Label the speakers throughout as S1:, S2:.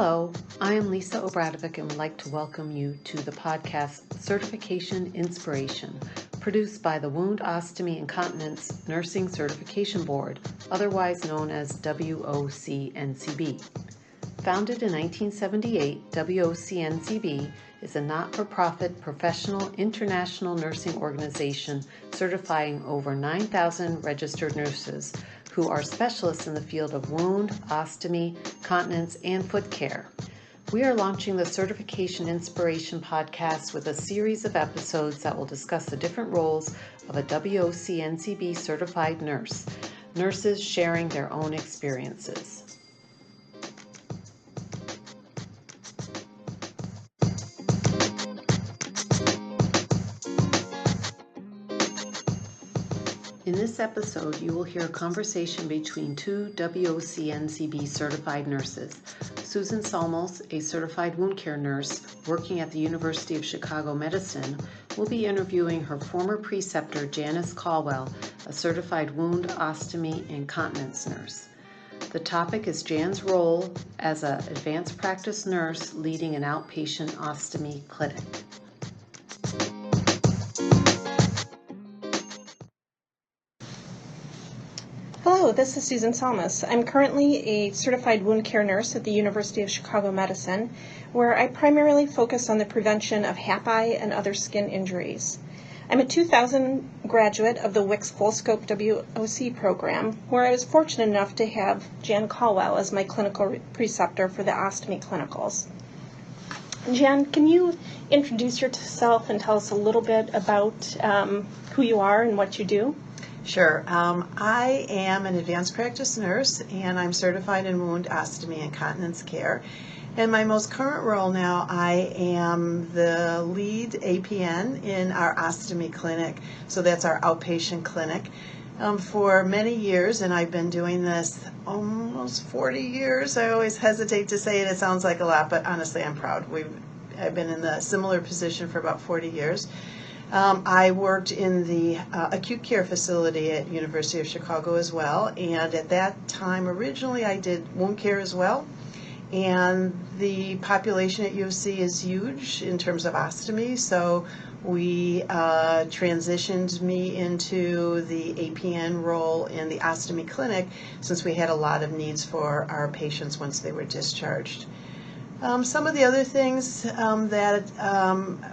S1: Hello, I am Lisa Obradovic and would like to welcome you to the podcast Certification Inspiration, produced by the Wound Ostomy and Continence Nursing Certification Board, otherwise known as WOCNCB. Founded in 1978, WOCNCB is a not-for-profit professional international nursing organization certifying over 9,000 registered nurses who are specialists in the field of wound, ostomy, continence, and foot care. We are launching the Certification Inspiration podcast with a series of episodes that will discuss the different roles of a WOCNCB certified nurse, nurses sharing their own experiences. In this episode, you will hear a conversation between two WOCNCB certified nurses. Susan Solmos, a certified wound care nurse working at the University of Chicago Medicine, will be interviewing her former preceptor, Janice Colwell, a certified wound, ostomy, and continence nurse. The topic is Jan's role as an advanced practice nurse leading an outpatient ostomy clinic.
S2: Hello, this is Susan Solmos. I'm currently a certified wound care nurse at the University of Chicago Medicine, where I primarily focus on the prevention of HAPI and other skin injuries. I'm a 2000 graduate of the WIC's Full Scope WOC program, where I was fortunate enough to have Jan Colwell as my clinical preceptor for the ostomy clinicals. Jan, can you introduce yourself and tell us a little bit about who you are and what you do?
S3: Sure. I am an advanced practice nurse, and I'm certified in wound, ostomy, and continence care. In my most current role now, I am the lead APN in our ostomy clinic. So that's our outpatient clinic. For many years, and I've been doing this almost 40 years. I always hesitate to say it. It sounds like a lot, but honestly, I'm proud. I've been in the similar position for about 40 years. I worked in the acute care facility at University of Chicago as well, and at that time originally I did wound care as well, and the population at UC is huge in terms of ostomy, so we transitioned me into the APN role in the ostomy clinic since we had a lot of needs for our patients once they were discharged. Some of the other things that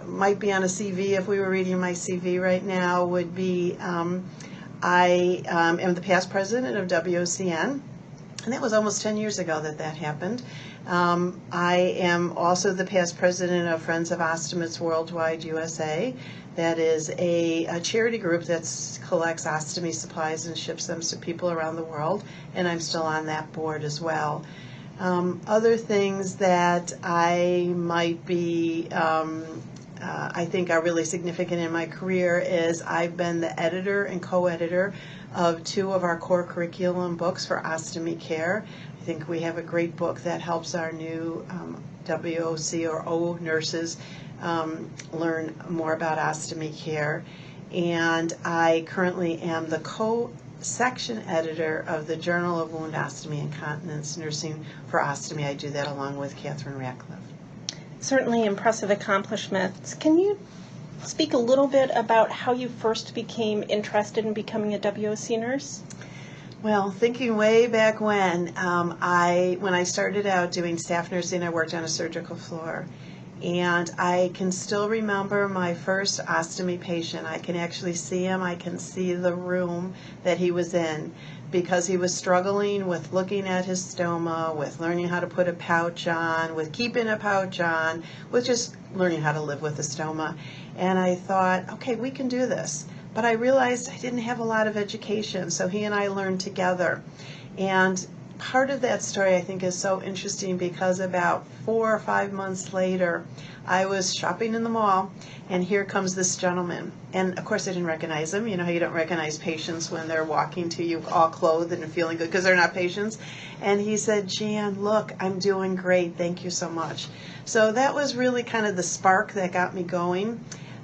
S3: might be on a CV, if we were reading my CV right now, would be I am the past president of WOCN, and that was almost 10 years ago that happened. I am also the past president of Friends of Ostomates Worldwide USA. That is a charity group that collects ostomy supplies and ships them to people around the world, and I'm still on that board as well. Other things that I might be, I think are really significant in my career is I've been the editor and co-editor of two of our core curriculum books for ostomy care. I think we have a great book that helps our new WOC or O nurses learn more about ostomy care. And I currently am the section editor of the Journal of Wound, Ostomy, and Continence Nursing for Ostomy. I do that along with Catherine Ratcliffe.
S2: Certainly impressive accomplishments. Can you speak a little bit about how you first became interested in becoming a WOC nurse?
S3: Well, thinking way back when I started out doing staff nursing, I worked on a surgical floor. And I can still remember my first ostomy patient. I can actually see him. I can see the room that he was in because he was struggling with looking at his stoma, with learning how to put a pouch on, with keeping a pouch on, with just learning how to live with a stoma. And I thought, okay, we can do this. But I realized I didn't have a lot of education, so he and I learned together. And part of that story I think is so interesting because about 4 or 5 months later, I was shopping in the mall, and here comes this gentleman. And of course I didn't recognize him. You know how you don't recognize patients when they're walking to you all clothed and feeling good because they're not patients. And he said, "Jan, look, I'm doing great. Thank you so much." So that was really kind of the spark that got me going.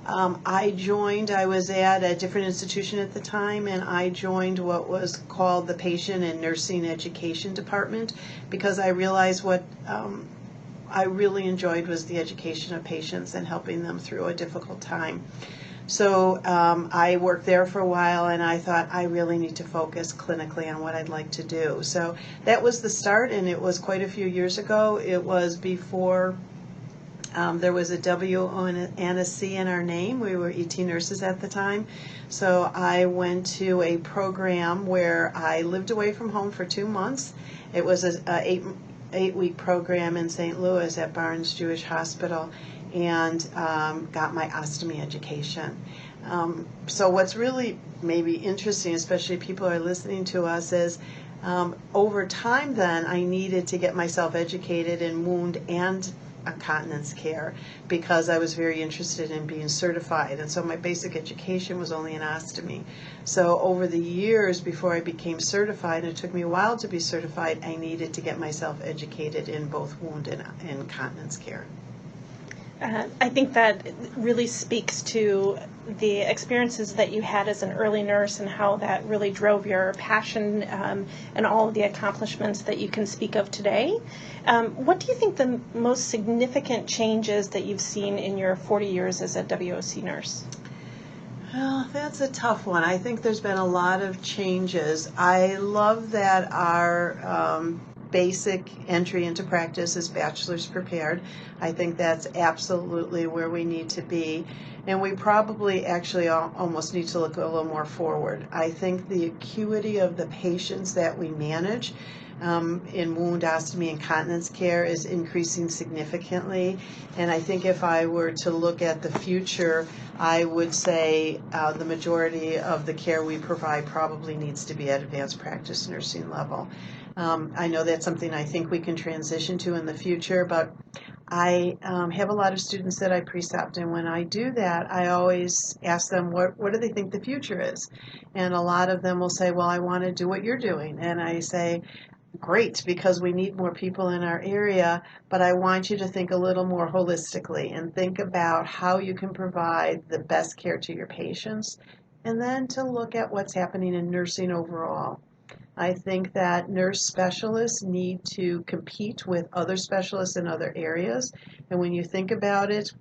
S3: I was at a different institution at the time, and I joined what was called the Patient and Nursing Education Department because I realized what I really enjoyed was the education of patients and helping them through a difficult time. So I worked there for a while, and I thought I really need to focus clinically on what I'd like to do. So that was the start, and it was quite a few years ago. It was before there was a W and a C in our name. We were ET nurses at the time. So I went to a program where I lived away from home for 2 months. It was an eight-week program in St. Louis at Barnes Jewish Hospital, and got my ostomy education. So what's really maybe interesting, especially people are listening to us, is over time then I needed to get myself educated in wound and incontinence care because I was very interested in being certified, and so my basic education was only in ostomy. So over the years before I became certified, and it took me a while to be certified, I needed to get myself educated in both wound and incontinence care.
S2: I think that really speaks to the experiences that you had as an early nurse and how that really drove your passion and all of the accomplishments that you can speak of today. What do you think the most significant changes that you've seen in your 40 years as a WOC nurse?
S3: Well, that's a tough one. I think there's been a lot of changes. I love that our basic entry into practice is bachelor's prepared. I think that's absolutely where we need to be. And we probably actually almost need to look a little more forward. I think the acuity of the patients that we manage in wound, ostomy, and continence care is increasing significantly. And I think if I were to look at the future, I would say the majority of the care we provide probably needs to be at advanced practice nursing level. I know that's something I think we can transition to in the future, but I have a lot of students that I precept, and when I do that, I always ask them, what do they think the future is? And a lot of them will say, well, I want to do what you're doing. And I say, great, because we need more people in our area, but I want you to think a little more holistically and think about how you can provide the best care to your patients, and then to look at what's happening in nursing overall. I think that nurse specialists need to compete with other specialists in other areas. And when you think about it,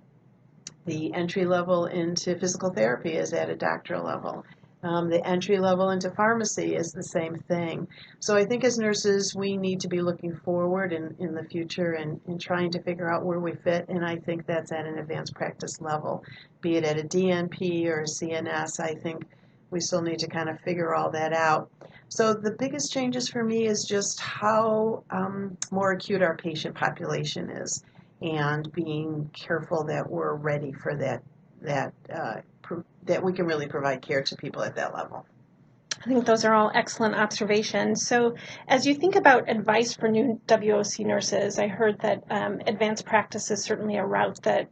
S3: the entry level into physical therapy is at a doctoral level. The entry level into pharmacy is the same thing. So I think as nurses, we need to be looking forward in the future and trying to figure out where we fit. And I think that's at an advanced practice level, be it at a DNP or a CNS. I think we still need to kind of figure all that out. So the biggest changes for me is just how more acute our patient population is, and being careful that we're ready for that we can really provide care to people at that level.
S2: I think those are all excellent observations. So as you think about advice for new WOC nurses, I heard that advanced practice is certainly a route that,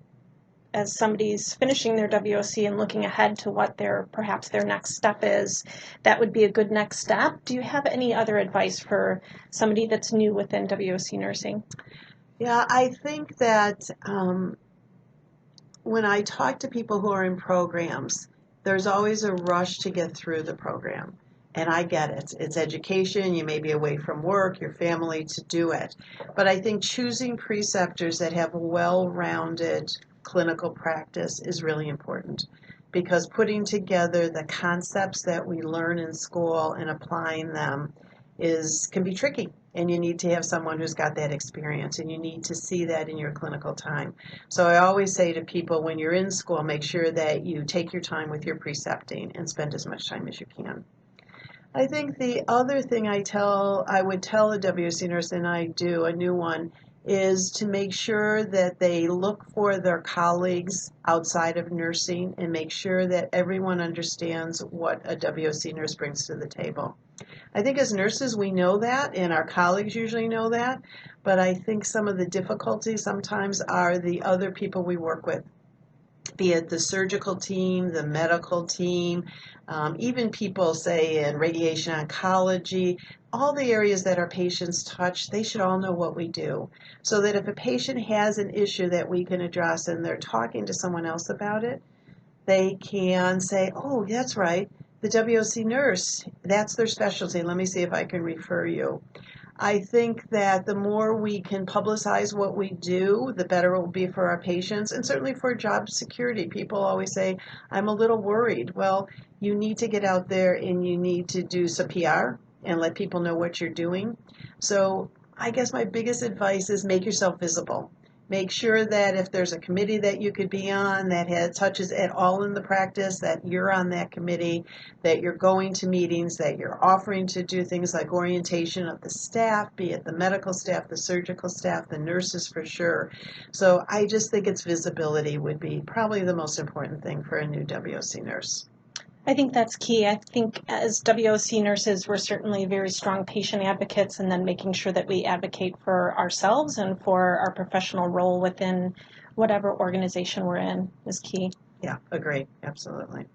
S2: as somebody's finishing their WOC and looking ahead to what perhaps their next step is, that would be a good next step. Do you have any other advice for somebody that's new within WOC nursing?
S3: Yeah, I think that when I talk to people who are in programs, there's always a rush to get through the program. And I get it. It's education. You may be away from work, your family, to do it. But I think choosing preceptors that have a well-rounded clinical practice is really important, because putting together the concepts that we learn in school and applying them can be tricky, and you need to have someone who's got that experience, and you need to see that in your clinical time. So I always say to people, when you're in school, make sure that you take your time with your precepting and spend as much time as you can. I think the other thing I would tell a WOC nurse, and I do, a new one, is to make sure that they look for their colleagues outside of nursing and make sure that everyone understands what a WOC nurse brings to the table. I think as nurses we know that, and our colleagues usually know that, but I think some of the difficulties sometimes are the other people we work with, be it the surgical team, the medical team, even people, say, in radiation oncology, all the areas that our patients touch, they should all know what we do. So that if a patient has an issue that we can address and they're talking to someone else about it, they can say, oh, that's right, the WOC nurse, that's their specialty. Let me see if I can refer you. I think that the more we can publicize what we do, the better it will be for our patients and certainly for job security. People always say, I'm a little worried. Well, you need to get out there and you need to do some PR and let people know what you're doing. So I guess my biggest advice is make yourself visible. Make sure that if there's a committee that you could be on that touches at all in the practice, that you're on that committee, that you're going to meetings, that you're offering to do things like orientation of the staff, be it the medical staff, the surgical staff, the nurses for sure. So I just think its visibility would be probably the most important thing for a new WOC nurse.
S2: I think that's key. I think as WOC nurses, we're certainly very strong patient advocates, and then making sure that we advocate for ourselves and for our professional role within whatever organization we're in is key.
S3: Yeah, agree. Absolutely.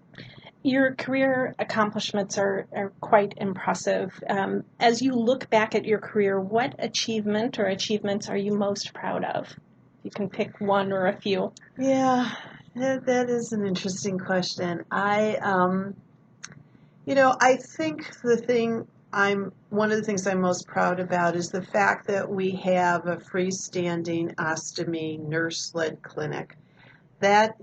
S2: Your career accomplishments are quite impressive. As you look back at your career, what achievement or achievements are you most proud of? You can pick one or a few.
S3: Yeah. That is an interesting question. I think one of the things I'm most proud about is the fact that we have a freestanding ostomy nurse-led clinic. That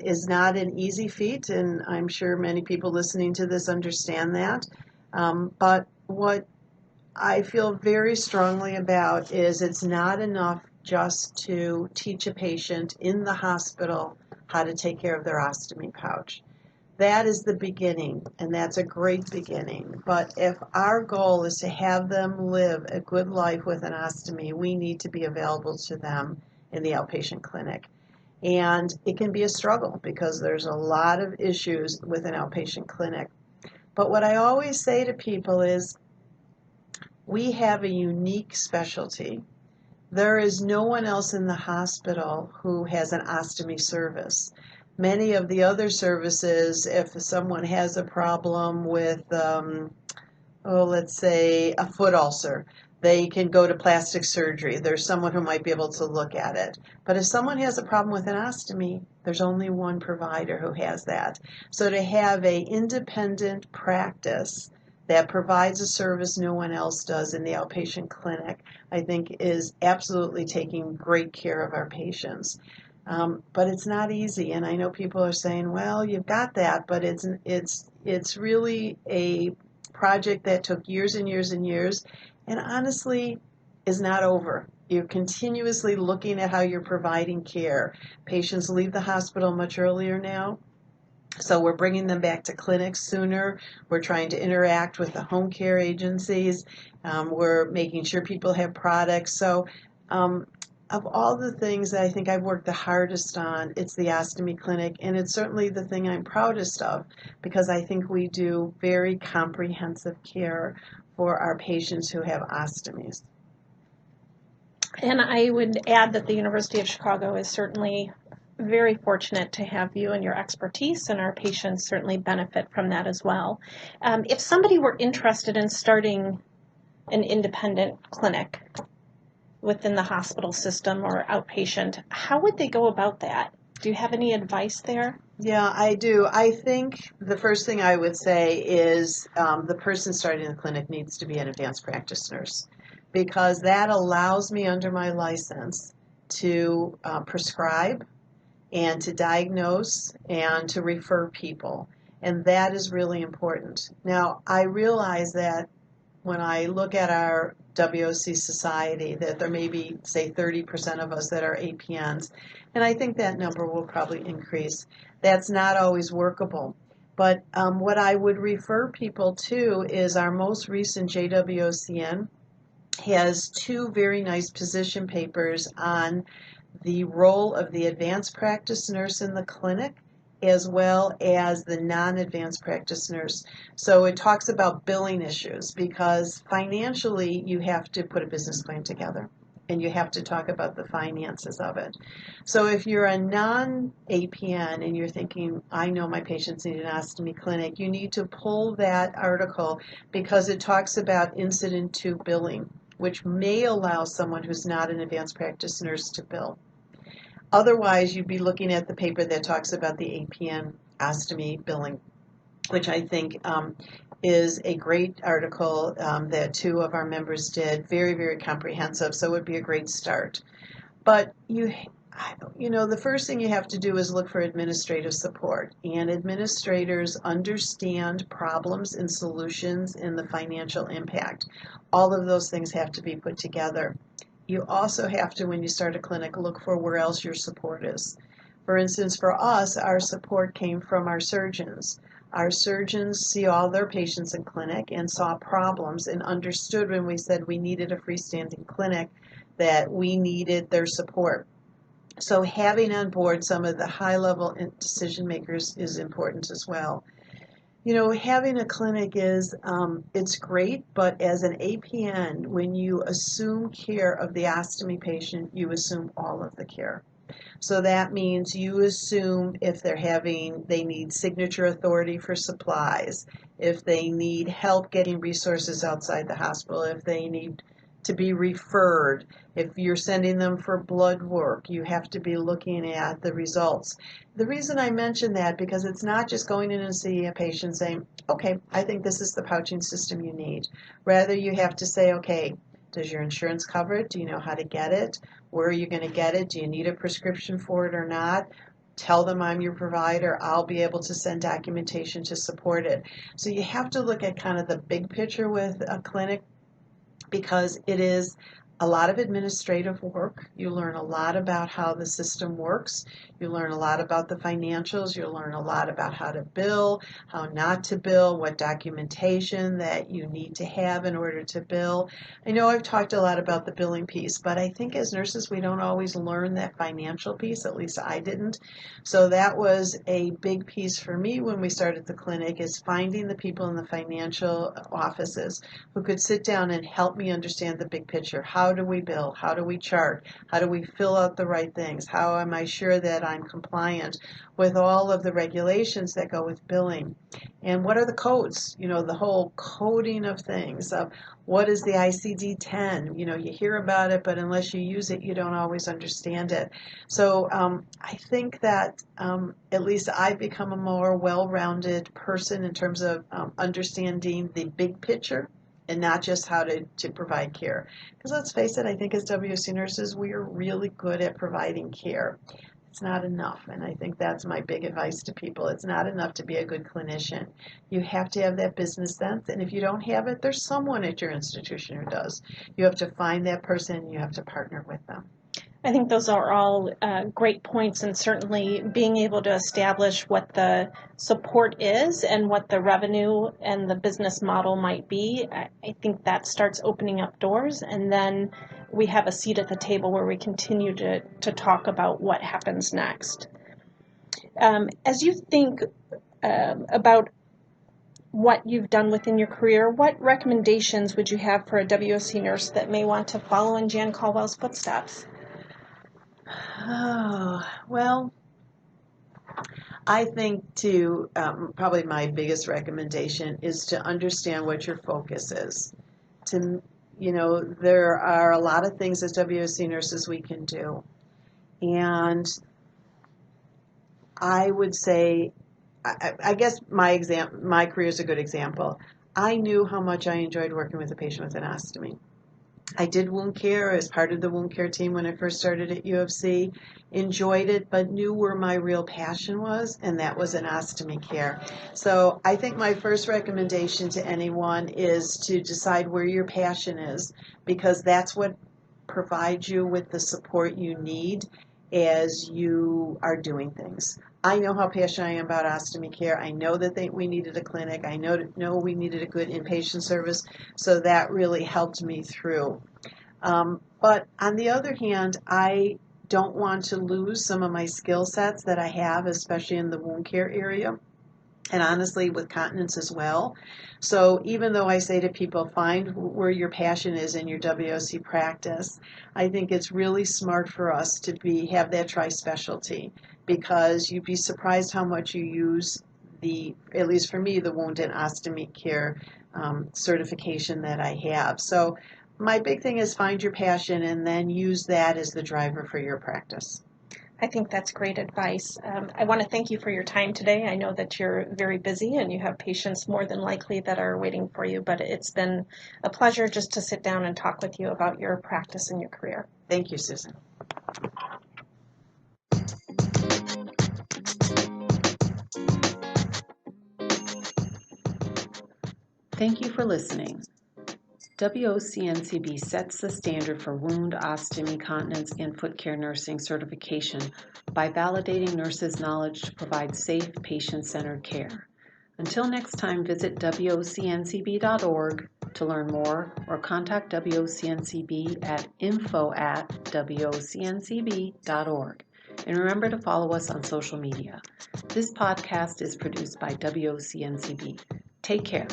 S3: is not an easy feat, and I'm sure many people listening to this understand that. But what I feel very strongly about is it's not enough just to teach a patient in the hospital how to take care of their ostomy pouch. That is the beginning, and that's a great beginning. But if our goal is to have them live a good life with an ostomy, we need to be available to them in the outpatient clinic. And it can be a struggle because there's a lot of issues with an outpatient clinic. But what I always say to people is, we have a unique specialty. There is no one else in the hospital who has an ostomy service. Many of the other services, if someone has a problem with, let's say, a foot ulcer, they can go to plastic surgery. There's someone who might be able to look at it. But if someone has a problem with an ostomy, there's only one provider who has that. So to have an independent practice that provides a service no one else does in the outpatient clinic, I think is absolutely taking great care of our patients. But it's not easy, and I know people are saying, well, you've got that, but it's really a project that took years and years and years, and honestly is not over. You're continuously looking at how you're providing care. Patients leave the hospital much earlier now. So we're bringing them back to clinics sooner. We're trying to interact with the home care agencies. We're making sure people have products. So of all the things that I think I've worked the hardest on, it's the ostomy clinic, and it's certainly the thing I'm proudest of because I think we do very comprehensive care for our patients who have ostomies.
S2: And I would add that the University of Chicago is certainly very fortunate to have you and your expertise, and our patients certainly benefit from that as well. If somebody were interested in starting an independent clinic within the hospital system or outpatient, how would they go about that? Do you have any advice there?
S3: Yeah, I do. I think the first thing I would say is the person starting the clinic needs to be an advanced practice nurse, because that allows me under my license to prescribe and to diagnose and to refer people. And that is really important. Now, I realize that when I look at our WOC society, that there may be, say, 30% of us that are APNs, and I think that number will probably increase. That's not always workable. But what I would refer people to is our most recent JWOCN has two very nice position papers on the role of the advanced practice nurse in the clinic as well as the non-advanced practice nurse. So it talks about billing issues because financially you have to put a business plan together and you have to talk about the finances of it. So if you're a non-APN and you're thinking, I know my patients need an ostomy clinic, you need to pull that article because it talks about incident to billing, which may allow someone who's not an advanced practice nurse to bill. Otherwise, you'd be looking at the paper that talks about the APN ostomy billing. which I think is a great article that two of our members did, very, very comprehensive, so it would be a great start. But the first thing you have to do is look for administrative support, and administrators understand problems and solutions and the financial impact. All of those things have to be put together. You also have to, when you start a clinic, look for where else your support is. For instance, for us, our support came from our surgeons. Our surgeons see all their patients in clinic and saw problems and understood when we said we needed a freestanding clinic that we needed their support. So having on board some of the high-level decision makers is important as well. Having a clinic is, it's great, but as an APN, when you assume care of the ostomy patient, you assume all of the care. So that means you assume if they need signature authority for supplies, if they need help getting resources outside the hospital, if they need to be referred, if you're sending them for blood work, you have to be looking at the results. The reason I mention that, because it's not just going in and seeing a patient saying, okay, I think this is the pouching system you need. Rather, you have to say, okay, does your insurance cover it? Do you know how to get it? Where are you going to get it? Do you need a prescription for it or not? Tell them I'm your provider. I'll be able to send documentation to support it. So you have to look at kind of the big picture with a clinic, because it is a lot of administrative work. You learn a lot about how the system works. You learn a lot about the financials. You learn a lot about how to bill, how not to bill, what documentation that you need to have in order to bill. I know I've talked a lot about the billing piece, but I think as nurses we don't always learn that financial piece, at least I didn't. So that was a big piece for me when we started the clinic, is finding the people in the financial offices who could sit down and help me understand the big picture. How do we bill? How do we chart? How do we fill out the right things? How am I sure that I'm compliant with all of the regulations that go with billing? And what are the codes? The whole coding of things. What is the ICD-10? You hear about it, but unless you use it, you don't always understand it. So I think that at least I've become a more well-rounded person in terms of understanding the big picture and not just how to provide care. Because let's face it, I think as WOC nurses, we are really good at providing care. It's not enough, and I think that's my big advice to people. It's not enough to be a good clinician. You have to have that business sense, and if you don't have it, there's someone at your institution who does. You have to find that person, and you have to partner with them.
S2: I think those are all great points, and certainly being able to establish what the support is and what the revenue and the business model might be, I think that starts opening up doors, and then we have a seat at the table where we continue to talk about what happens next. As you think about what you've done within your career, what recommendations would you have for a WOC nurse that may want to follow in Jan Colwell's footsteps?
S3: Oh, well, I think probably my biggest recommendation is to understand what your focus is. There are a lot of things as WOC nurses we can do. And I would say, I guess my career is a good example. I knew how much I enjoyed working with a patient with an ostomy. I did wound care as part of the wound care team when I first started at U of C, enjoyed it, but knew where my real passion was, and that was in ostomy care. So I think my first recommendation to anyone is to decide where your passion is, because that's what provides you with the support you need as you are doing things. I know how passionate I am about ostomy care. I know that we needed a clinic. I know we needed a good inpatient service, so that really helped me through. But on the other hand, I don't want to lose some of my skill sets that I have, especially in the wound care area, and honestly with continence as well. So even though I say to people, find where your passion is in your WOC practice, I think it's really smart for us to have that tri-specialty, because you'd be surprised how much you use at least for me, the wound and ostomy care certification that I have. So my big thing is find your passion and then use that as the driver for your practice.
S2: I think that's great advice. I want to thank you for your time today. I know that you're very busy and you have patients more than likely that are waiting for you, but it's been a pleasure just to sit down and talk with you about your practice and your career.
S3: Thank you, Susan.
S1: Thank you for listening. WOCNCB sets the standard for wound, ostomy, continence, and foot care nursing certification by validating nurses' knowledge to provide safe, patient-centered care. Until next time, visit WOCNCB.org to learn more or contact WOCNCB at info@WOCNCB.org. And remember to follow us on social media. This podcast is produced by WOCNCB. Take care.